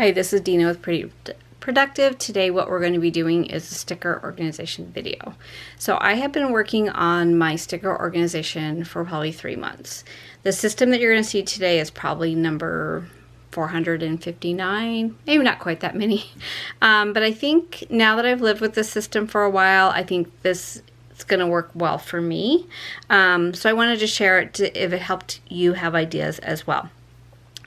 Hi, this is Dina with Pretty Productive. Today what we're going to be doing is a sticker organization video. So I have been working on my sticker organization for probably 3 months. The system that you're going to see today is probably number 459, maybe not quite that many. But I think now that I've lived with this system for a while, I think this is going to work well for me. So I wanted to share it if it helped you have ideas as well.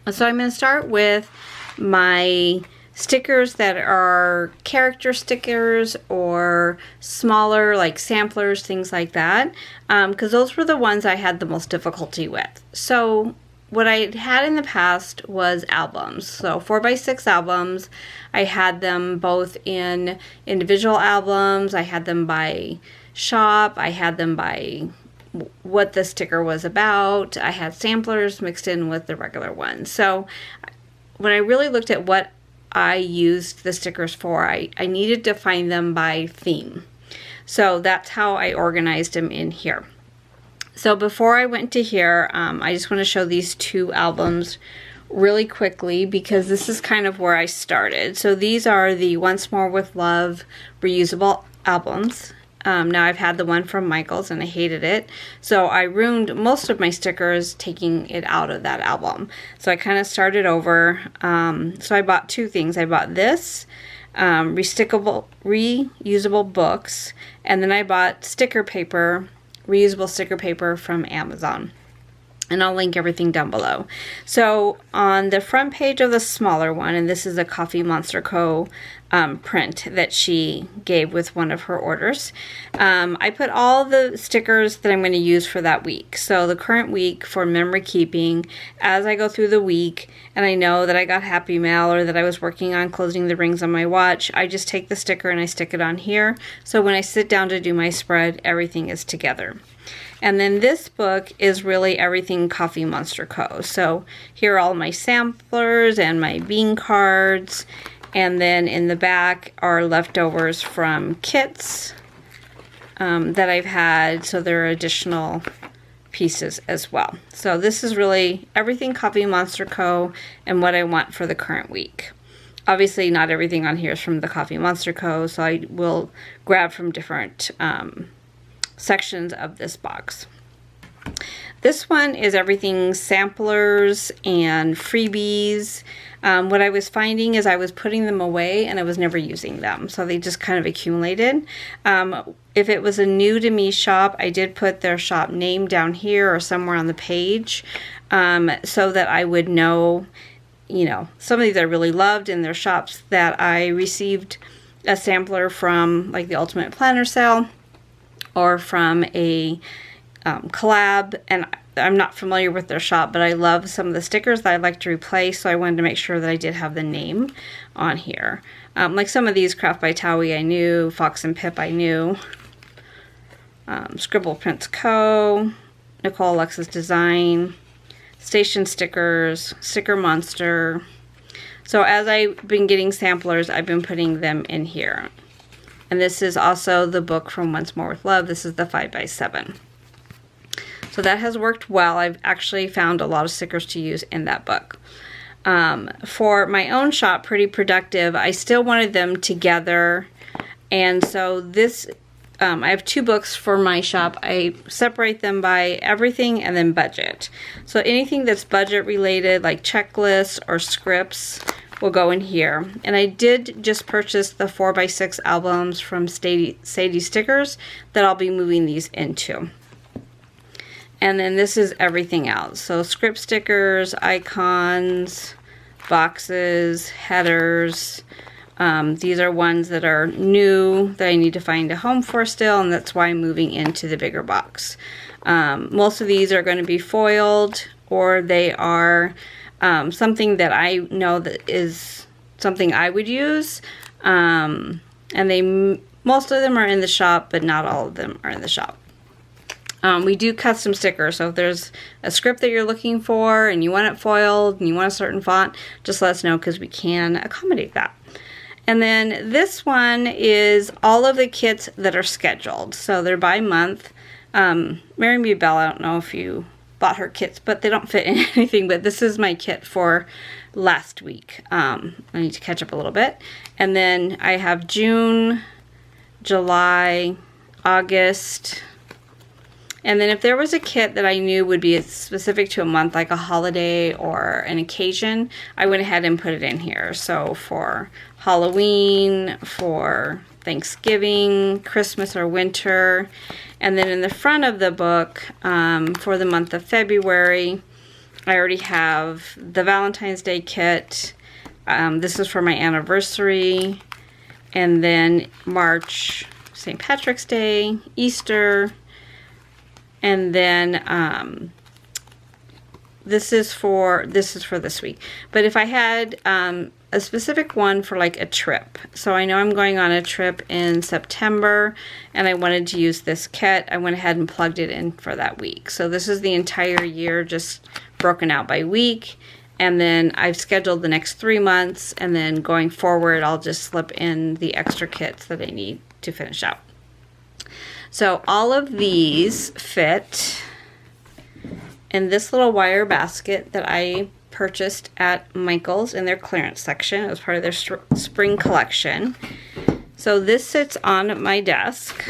So I'm going to start with my stickers that are character stickers or smaller, like samplers, things like that, because those were the ones I had the most difficulty with. So what I had in the past was albums. So 4x6 albums. I had them both in individual albums. I had them by shop. I had them by what the sticker was about. I had samplers mixed in with the regular ones. So when I really looked at what I used the stickers for, I needed to find them by theme. So that's how I organized them in here. So before I went to here, I just want to show these two albums really quickly because this is kind of where I started. So these are the Once More with Love reusable albums. Now I've had the one from Michael's and I hated it. So I ruined most of my stickers taking it out of that album. So I kind of started over. So I bought two things. I bought this, reusable books, and then I bought sticker paper, reusable sticker paper from Amazon. And I'll link everything down below. So on the front page of the smaller one, and this is a Coffee Monster Co. Print that she gave with one of her orders, I put all the stickers that I'm going to use for that week. So the current week for memory keeping, as I go through the week and I know that I got Happy Mail or that I was working on closing the rings on my watch, I just take the sticker and I stick it on here. So when I sit down to do my spread, everything is together. And then this book is really everything Coffee Monster Co. So here are all my samplers and my bean cards. And then in the back are leftovers from kits that I've had. So there are additional pieces as well. So this is really everything Coffee Monster Co. and what I want for the current week. Obviously not everything on here is from the Coffee Monster Co. So I will grab from different sections of this box. This one is everything samplers and freebies. What I was finding is I was putting them away and I was never using them. So they just kind of accumulated. If it was a new to me shop, I did put their shop name down here or somewhere on the page so that I would know, you know, some of these I really loved in their shops that I received a sampler from, like the Ultimate Planner sale, or from a collab, and I'm not familiar with their shop, but I love some of the stickers that I'd like to replace, so I wanted to make sure that I did have the name on here. Like some of these, Craft by Towie I knew, Fox and Pip I knew, Scribble Prints Co., Nicole Alexis Design, Station Stickers, Sticker Monster. So as I've been getting samplers, I've been putting them in here. And this is also the book from Once More with Love. This is the 5x7. So that has worked well. I've actually found a lot of stickers to use in that book. For my own shop, Pretty Productive, I still wanted them together. And so this, I have two books for my shop. I separate them by everything and then budget. So anything that's budget related, like checklists or scripts, will go in here. And I did just purchase the 4x6 albums from Sadie Stickers that I'll be moving these into. And then this is everything else. So script stickers, icons, boxes, headers. These are ones that are new that I need to find a home for still, and that's why I'm moving into the bigger box. Most of these are going to be foiled, or they are something that I know that is something I would use, and most of them are in the shop, but not all of them are in the shop. We do custom stickers, so if there's a script that you're looking for and you want it foiled and you want a certain font, just let us know because we can accommodate that. And then this one is all of the kits that are scheduled, so they're by month. Mary B. Bell, I don't know if you bought her kits, but they don't fit in anything. But this is my kit for last week. I need to catch up a little bit. And then I have June, July, August. And then if there was a kit that I knew would be specific to a month, like a holiday or an occasion, I went ahead and put it in here. So for Halloween, for Thanksgiving, Christmas or winter. And then in the front of the book, for the month of February, I already have the Valentine's Day kit. This is for my anniversary. And then March, St. Patrick's Day, Easter. And then this is for this week. But if I had a specific one for like a trip, so I know I'm going on a trip in September and I wanted to use this kit, I went ahead and plugged it in for that week. So this is the entire year just broken out by week, and then I've scheduled the next 3 months, and then going forward I'll just slip in the extra kits that I need to finish out. So all of these fit in this little wire basket that I purchased at Michael's in their clearance section. It was part of their spring collection. So this sits on my desk.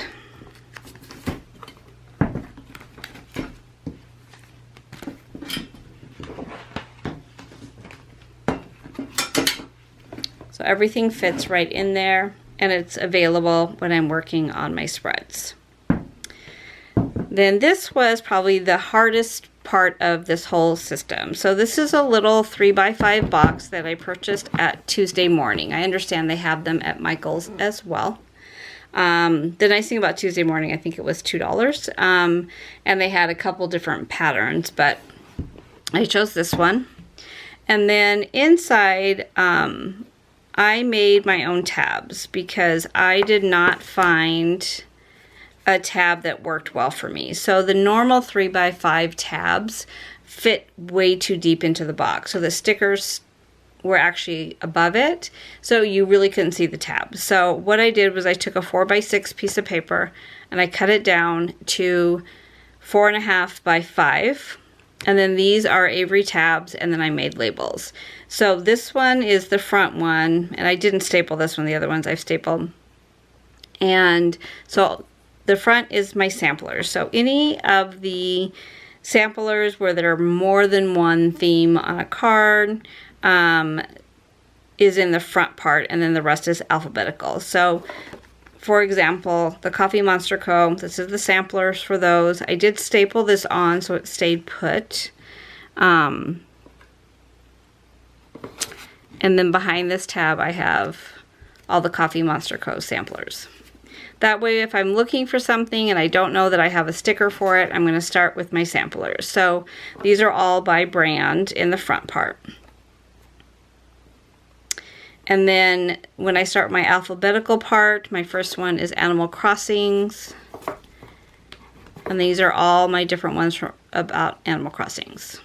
So everything fits right in there, and it's available when I'm working on my spreads. Then this was probably the hardest part of this whole system. So this is a little 3x5 box that I purchased at Tuesday Morning. I understand they have them at Michael's as well. The nice thing about Tuesday Morning, I think it was $2. And they had a couple different patterns, but I chose this one. And then inside, I made my own tabs because I did not find a tab that worked well for me. So the normal 3x5 tabs fit way too deep into the box. So the stickers were actually above it, so you really couldn't see the tab. So what I did was I took a 4x6 piece of paper and I cut it down to 4.5 by 5. And then these are Avery tabs, and then I made labels. So this one is the front one, and I didn't staple this one. The other ones I've stapled. And so the front is my samplers. So any of the samplers where there are more than one theme on a card is in the front part, and then the rest is alphabetical. So for example, the Coffee Monster Co., this is the samplers for those. I did staple this on so it stayed put. And then behind this tab I have all the Coffee Monster Co. samplers. That way if I'm looking for something and I don't know that I have a sticker for it, I'm going to start with my samplers. So these are all by brand in the front part. And then when I start my alphabetical part, my first one is Animal Crossings. And these are all my different ones about Animal Crossings.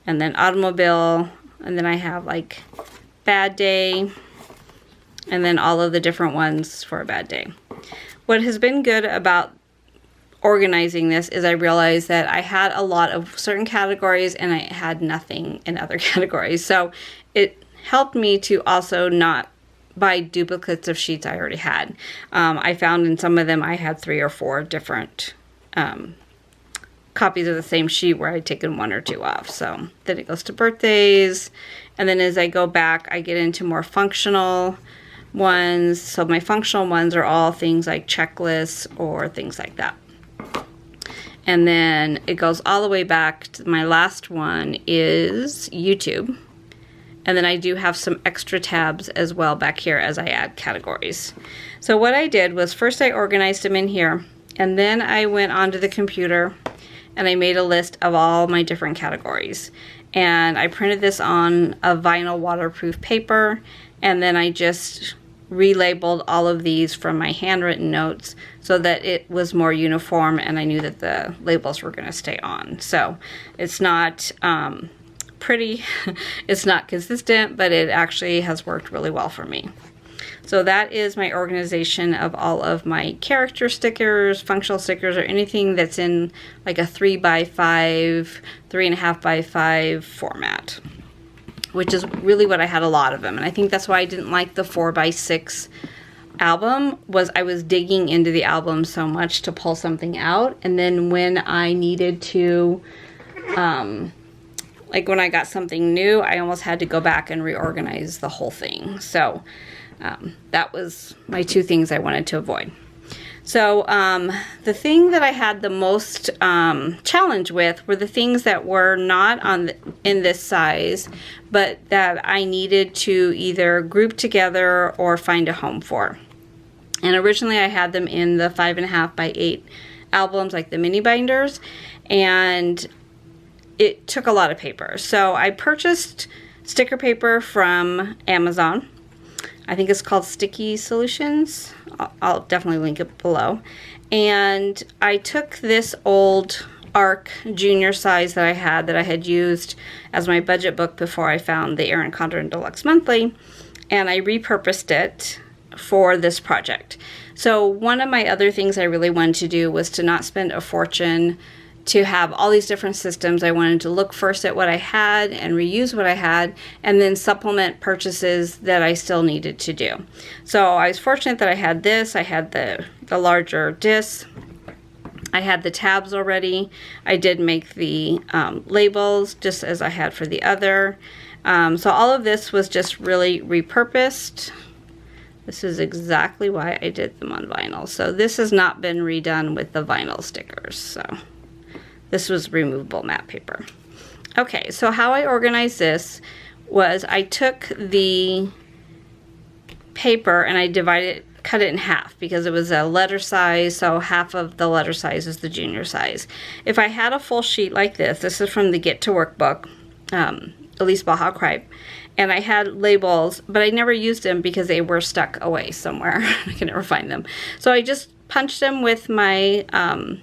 And then Automobile, and then I have like Bad Day, and then all of the different ones for a bad day. What has been good about organizing this is I realized that I had a lot of certain categories and I had nothing in other categories. So it helped me to also not buy duplicates of sheets I already had. I found in some of them I had 3 or 4 different copies of the same sheet where I'd taken 1 or 2 off. So then it goes to birthdays, and then as I go back I get into more functional ones. So my functional ones are all things like checklists or things like that. And then it goes all the way back to my last one is YouTube. And then I do have some extra tabs as well back here as I add categories. So what I did was first I organized them in here, and then I went onto the computer and I made a list of all my different categories. And I printed this on a vinyl waterproof paper, and then I just relabeled all of these from my handwritten notes so that it was more uniform and I knew that the labels were going to stay on. So it's not pretty, it's not consistent, but it actually has worked really well for me. So that is my organization of all of my character stickers, functional stickers, or anything that's in like a 3x5, 3.5x5 format, which is really what I had a lot of them. And I think that's why I didn't like the 4x6 album, was I was digging into the album so much to pull something out, and then when I needed to like when I got something new, I almost had to go back and reorganize the whole thing. So that was my two things I wanted to avoid. So the thing that I had the most challenge with were the things that were not in this size, but that I needed to either group together or find a home for. And originally I had them in the 5.5x8 albums, like the mini binders, and it took a lot of paper. So I purchased sticker paper from Amazon. I think it's called Sticky Solutions. I'll definitely link it below. And I took this old Arc junior size that I had used as my budget book before I found the Erin Condren Deluxe Monthly, and I repurposed it for this project. So one of my other things I really wanted to do was to not spend a fortune to have all these different systems. I wanted to look first at what I had and reuse what I had, and then supplement purchases that I still needed to do. So I was fortunate that I had this. I had the larger disc. I had the tabs already. I did make the labels just as I had for the other. So all of this was just really repurposed. This is exactly why I did them on vinyl. So this has not been redone with the vinyl stickers. So this was removable matte paper. Okay, so how I organized this was I took the paper and I cut it in half because it was a letter size, so half of the letter size is the junior size. If I had a full sheet like this is from the Get to Workbook, Elise Baja Cripe, and I had labels, but I never used them because they were stuck away somewhere. I could never find them. So I just punched them with my,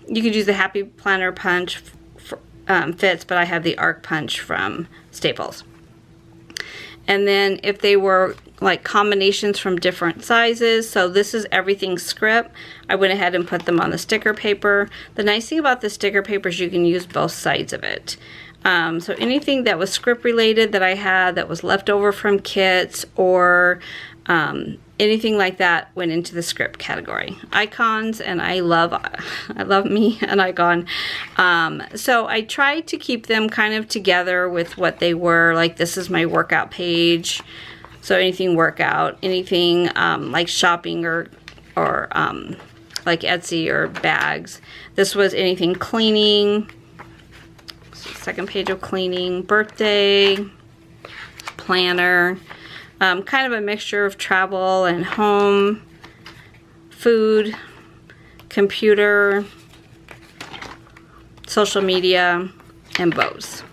you could use the Happy Planner punch, fits, but I have the Arc punch from Staples. And then if they were like combinations from different sizes, so this is everything script, I went ahead and put them on the sticker paper. The nice thing about the sticker paper is you can use both sides of it. So anything that was script related that I had that was left over from kits or anything like that went into the script category. Icons, and I love me an icon. So I tried to keep them kind of together with what they were. Like this is my workout page. So anything workout, anything like shopping or like Etsy or bags. This was anything cleaning. Second page of cleaning, birthday, planner, kind of a mixture of travel and home, food, computer, social media, and bows.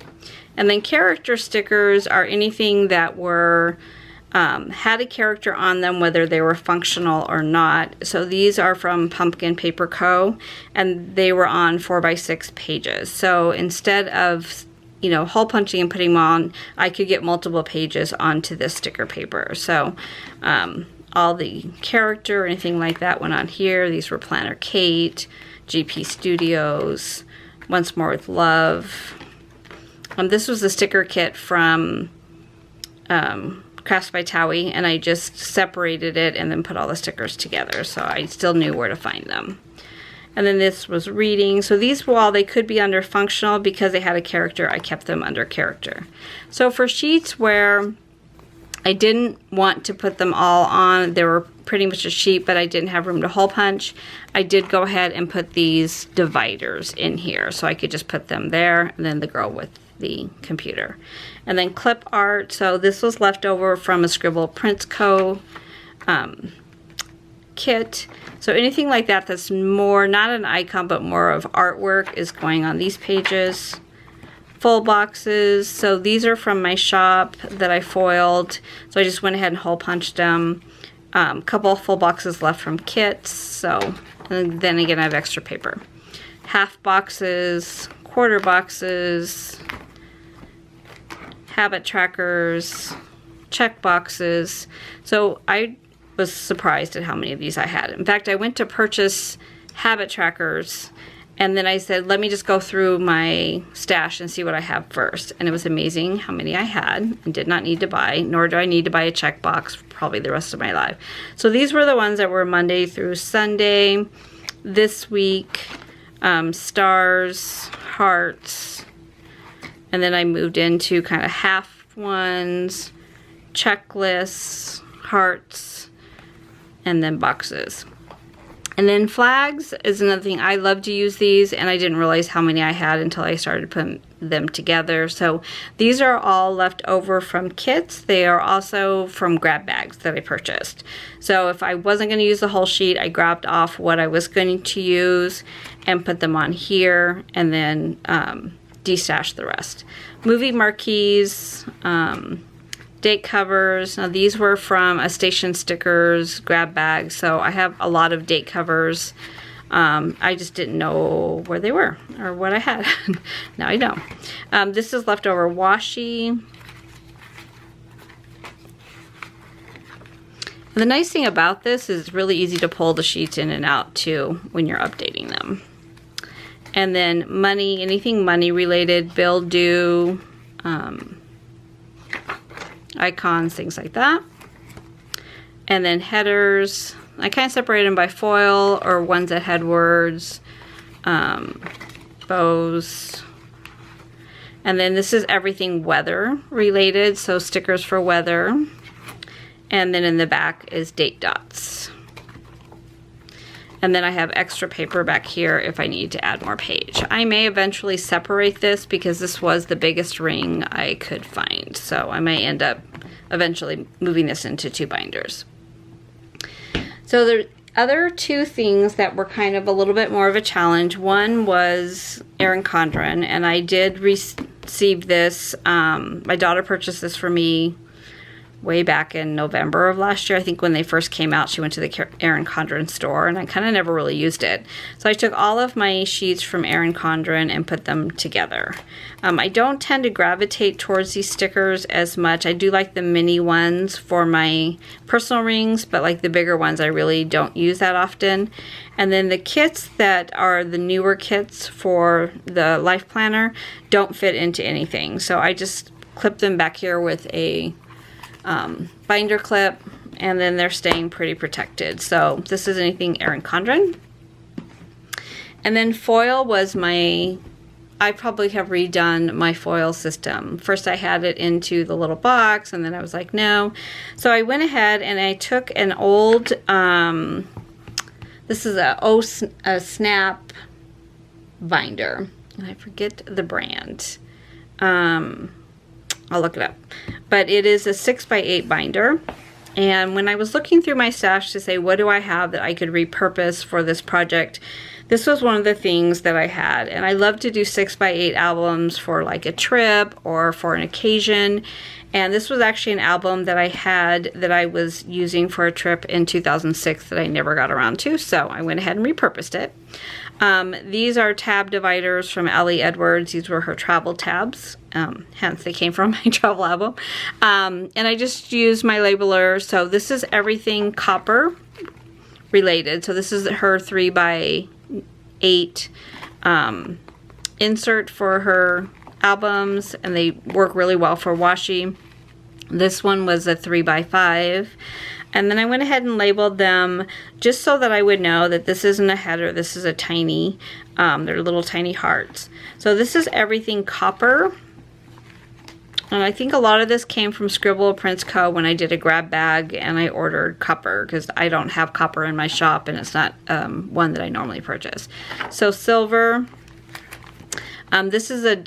And then character stickers are anything that were had a character on them, whether they were functional or not. So these are from Pumpkin Paper Co. and they were on 4x6 pages. So instead of, you know, hole punching and putting them on, I could get multiple pages onto this sticker paper. So all the character or anything like that went on here. These were Planner Kate, GP Studios, Once More with Love. This was the sticker kit from Crafts by Towie, and I just separated it and then put all the stickers together, so I still knew where to find them. And then this was reading. So these, while they could be under functional because they had a character, I kept them under character. So for sheets where I didn't want to put them all on, they were pretty much a sheet, but I didn't have room to hole punch, I did go ahead and put these dividers in here, so I could just put them there, and then the girl with the computer. And then clip art, so this was left over from a Scribble Prints Co. kit. So anything like that that's more, not an icon, but more of artwork is going on these pages. Full boxes, so these are from my shop that I foiled, so I just went ahead and hole punched them. A couple of full boxes left from kits, so, and then again I have extra paper. Half boxes, quarter boxes, habit trackers, check boxes. So I was surprised at how many of these I had. In fact, I went to purchase habit trackers, and then I said, let me just go through my stash and see what I have first. And it was amazing how many I had and did not need to buy, nor do I need to buy a checkbox for probably the rest of my life. So these were the ones that were Monday through Sunday. This week, stars, hearts, and then I moved into kind of half ones, checklists, hearts, and then boxes. And then flags is another thing. I love to use these, and I didn't realize how many I had until I started putting them together. So these are all left over from kits. They are also from grab bags that I purchased. So if I wasn't going to use the whole sheet, I grabbed off what I was going to use and put them on here, and then destashed the rest. Movie marquees, date covers. Now these were from a Station Stickers grab bag, so I have a lot of date covers. I just didn't know where they were or what I had. Now I know. This is leftover washi. And the nice thing about this is it's really easy to pull the sheets in and out too when you're updating them. And then money, anything money related, bill due, icons, things like that. And then headers, I kind of separated them by foil or ones that had words, bows. And then this is everything weather related, so stickers for weather. And then in the back is date dots. And then I have extra paper back here if I need to add more page. I may eventually separate this because this was the biggest ring I could find. So I may end up eventually moving this into 2 binders. So the other 2 things that were kind of a little bit more of a challenge. One was Erin Condren, and I did receive this. My daughter purchased this for me way back in November of last year. I think when they first came out, she went to the Erin Condren store, and I kind of never really used it. So I took all of my sheets from Erin Condren and put them together. I don't tend to gravitate towards these stickers as much. I do like the mini ones for my personal rings, but like the bigger ones I really don't use that often. And then the kits that are the newer kits for the Life Planner don't fit into anything. So I just clip them back here with a binder clip, and then they're staying pretty protected. So this is anything Erin Condren. And then foil was I probably have redone my foil system. First I had it into the little box, and then I was like, no. So I went ahead and I took an old, this is a Snap binder. I forget the brand. I'll look it up. But it is a 6x8 binder. And when I was looking through my stash to say, what do I have that I could repurpose for this project, this was one of the things that I had. And I love to do 6x8 albums for like a trip or for an occasion. And this was actually an album that I had that I was using for a trip in 2006 that I never got around to. So I went ahead and repurposed it. These are tab dividers from Ellie Edwards. These were her travel tabs. Hence they came from my travel album. And I just used my labeler. So this is everything copper related. So this is her 3x8 insert for her albums, and they work really well for washi. This one was a 3x5. And then I went ahead and labeled them just so that I would know that this isn't a header, this is a tiny, they're little tiny hearts. So this is everything copper. And I think a lot of this came from Scribble Prints Co. when I did a grab bag and I ordered copper, because I don't have copper in my shop and it's not one that I normally purchase. So silver. This is a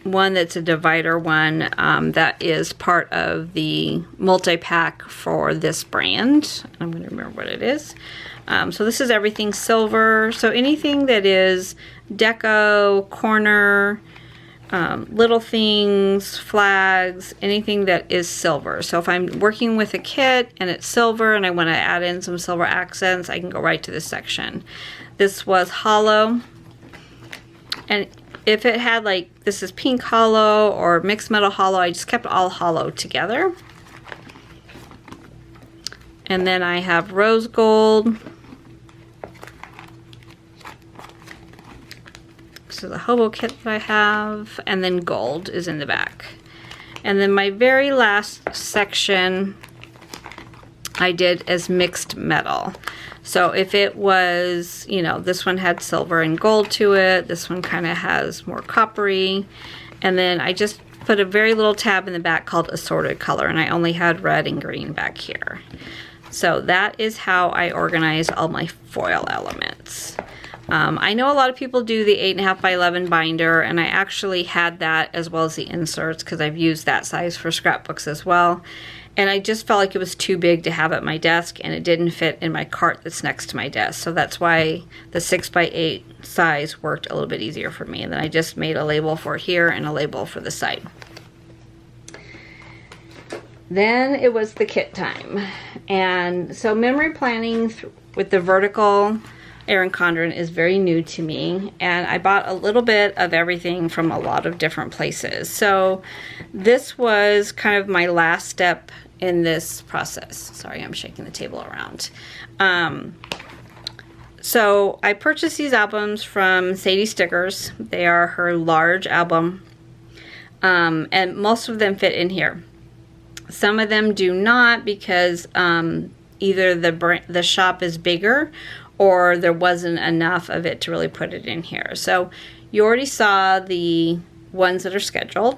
one that's a divider one that is part of the multi-pack for this brand. I'm going to remember what it is. So this is everything silver. So anything that is deco, corner, little things, flags, anything that is silver. So if I'm working with a kit and it's silver and I want to add in some silver accents, I can go right to this section. This was hollow. And if it had like, this is pink hollow or mixed metal hollow, I just kept all hollow together. And then I have rose gold. So the hobo kit that I have, and then gold is in the back. And then my very last section I did as mixed metal. So if it was, you know, this one had silver and gold to it, this one kind of has more coppery, and then I just put a very little tab in the back called assorted color, and I only had red and green back here. So that is how I organize all my foil elements. I know a lot of people do the 8.5 by 11 binder, and I actually had that as well as the inserts because I've used that size for scrapbooks as well. And I just felt like it was too big to have at my desk, and it didn't fit in my cart that's next to my desk. So that's why the 6 by 8 size worked a little bit easier for me. And then I just made a label for here and a label for the side. Then it was the kit time. And so memory planning with the vertical Erin Condren is very new to me, and I bought a little bit of everything from a lot of different places. So this was kind of my last step in this process. Sorry, I'm shaking the table around. So I purchased these albums from Sadie Stickers. They are her large album, and most of them fit in here. Some of them do not because either the shop is bigger or there wasn't enough of it to really put it in here. So you already saw the ones that are scheduled.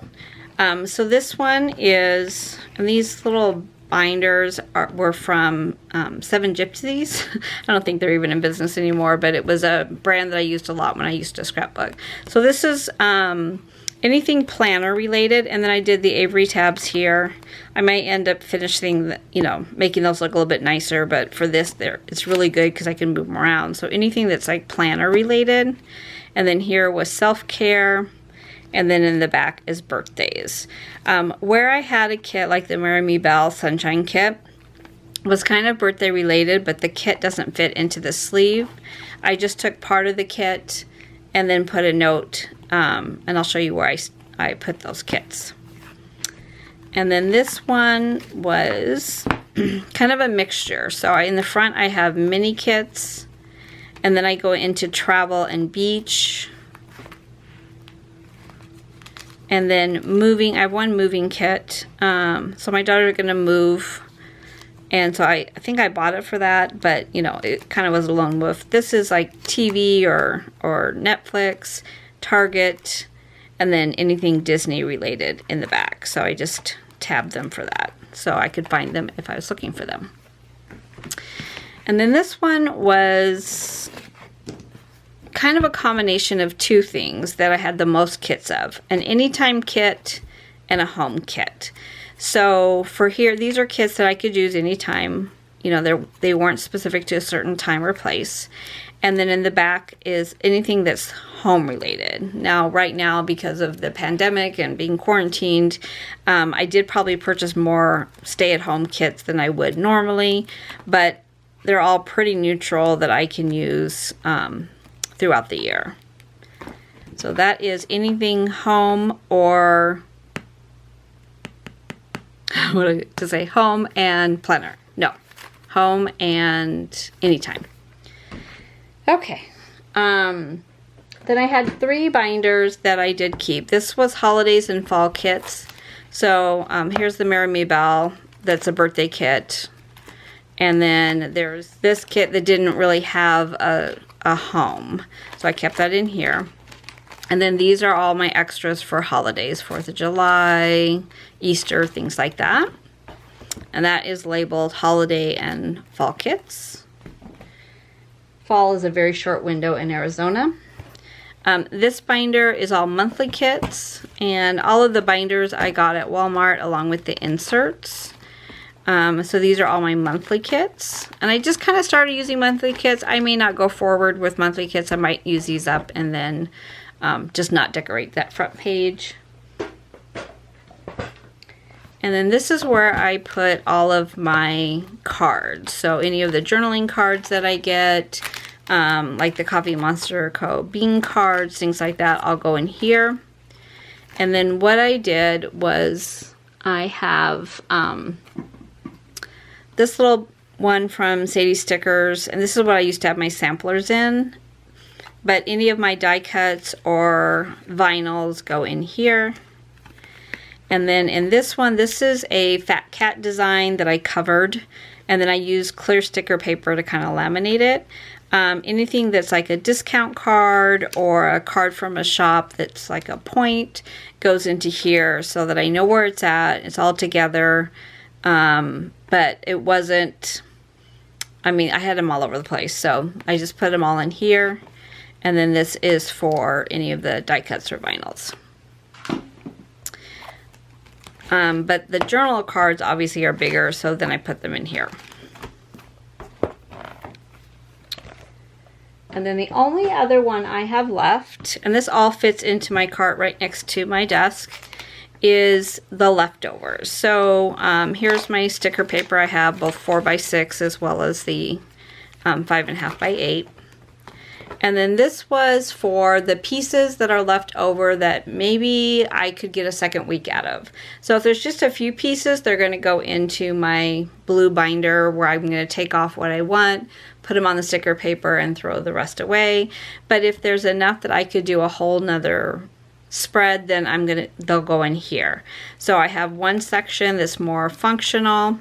So this one is, and these little binders were from 7 Gypsies. I don't think they're even in business anymore, but it was a brand that I used a lot when I used to scrapbook. So this is anything planner related, and then I did the Avery tabs here. I might end up finishing, you know, making those look a little bit nicer, but for this, it's really good because I can move them around. So anything that's like planner related, and then here was self-care, and then in the back is birthdays. Where I had a kit like the Marry Me Belle Sunshine Kit was kind of birthday related, but the kit doesn't fit into the sleeve. I just took part of the kit and then put a note, and I'll show you where I put those kits. And then this one was kind of a mixture. So in the front I have mini kits, and then I go into travel and beach. And then moving, I have one moving kit. So my daughter's gonna move, and so I think I bought it for that, but you know, it kind of was a lone wolf. This is like TV or Netflix, Target, and then anything Disney related in the back. So I just tabbed them for that, so I could find them if I was looking for them. And then this one was kind of a combination of two things that I had the most kits of: an anytime kit and a home kit. So for here, these are kits that I could use anytime. You know, they weren't specific to a certain time or place. And then in the back is anything that's home related. Now, right now, because of the pandemic and being quarantined, I did probably purchase more stay-at-home kits than I would normally, but they're all pretty neutral that I can use throughout the year. So that is anything home or, what to say, home and planner. No, home and anytime. Okay, then I had 3 binders that I did keep. This was holidays and fall kits. So here's the Marry Me Belle, that's a birthday kit. And then there's this kit that didn't really have a home, so I kept that in here. And then these are all my extras for holidays, 4th of July, Easter, things like that. And that is labeled holiday and fall kits. Fall is a very short window in Arizona. This binder is all monthly kits, and all of the binders I got at Walmart along with the inserts. So these are all my monthly kits, and I just kind of started using monthly kits. I may not go forward with monthly kits. I might use these up and then just not decorate that front page. And then this is where I put all of my cards. So any of the journaling cards that I get, like the Coffee Monster Co. bean cards, things like that, I'll go in here. And then what I did was I have this little one from Sadie Stickers, and this is what I used to have my samplers in. But any of my die cuts or vinyls go in here. And then in this one, this is a Fat Cat design that I covered. And then I used clear sticker paper to kind of laminate it. Anything that's like a discount card or a card from a shop that's like a point goes into here so that I know where it's at. It's all together. But it wasn't, I mean, I had them all over the place. So I just put them all in here. And then this is for any of the die cuts or vinyls. But the journal cards obviously are bigger, so then I put them in here. And then the only other one I have left, and this all fits into my cart right next to my desk, is the leftovers. So here's my sticker paper. I have both 4x6 as well as the 5.5 by 8. And then this was for the pieces that are left over that maybe I could get a second week out of. So if there's just a few pieces, they're going to go into my blue binder where I'm going to take off what I want, put them on the sticker paper, and throw the rest away. But if there's enough that I could do a whole nother spread, then they'll go in here. So I have one section that's more functional.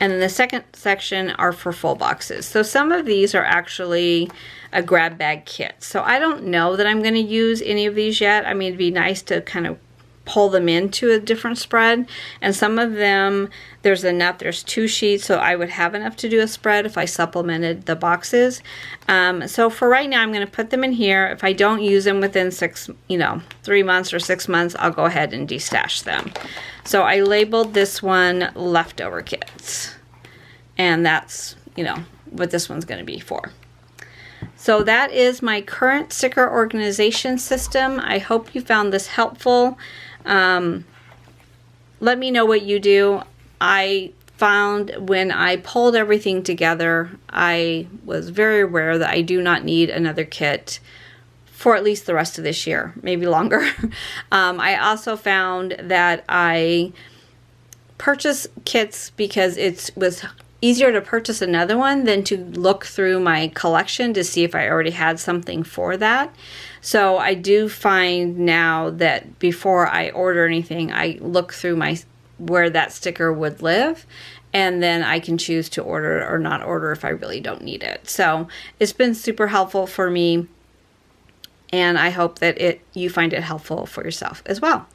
And then the second section are for full boxes. So some of these are actually a grab bag kit. So I don't know that I'm going to use any of these yet. I mean, it'd be nice to kind of pull them into a different spread. And some of them, there's 2 sheets, so I would have enough to do a spread if I supplemented the boxes. So for right now, I'm going to put them in here. If I don't use them within 3 months or 6 months, I'll go ahead and destash them. So I labeled this one leftover kits. And that's, what this one's going to be for. So that is my current sticker organization system. I hope you found this helpful. Let me know what you do. I found when I pulled everything together, I was very aware that I do not need another kit for at least the rest of this year, maybe longer. I also found that I purchased kits because it was easier to purchase another one than to look through my collection to see if I already had something for that. So I do find now that before I order anything, I look through where that sticker would live, and then I can choose to order or not order if I really don't need it. So it's been super helpful for me, and I hope that you find it helpful for yourself as well.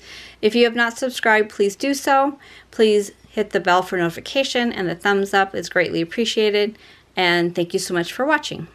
If you have not subscribed, please do so. Please hit the bell for notification, and the thumbs up is greatly appreciated. And thank you so much for watching.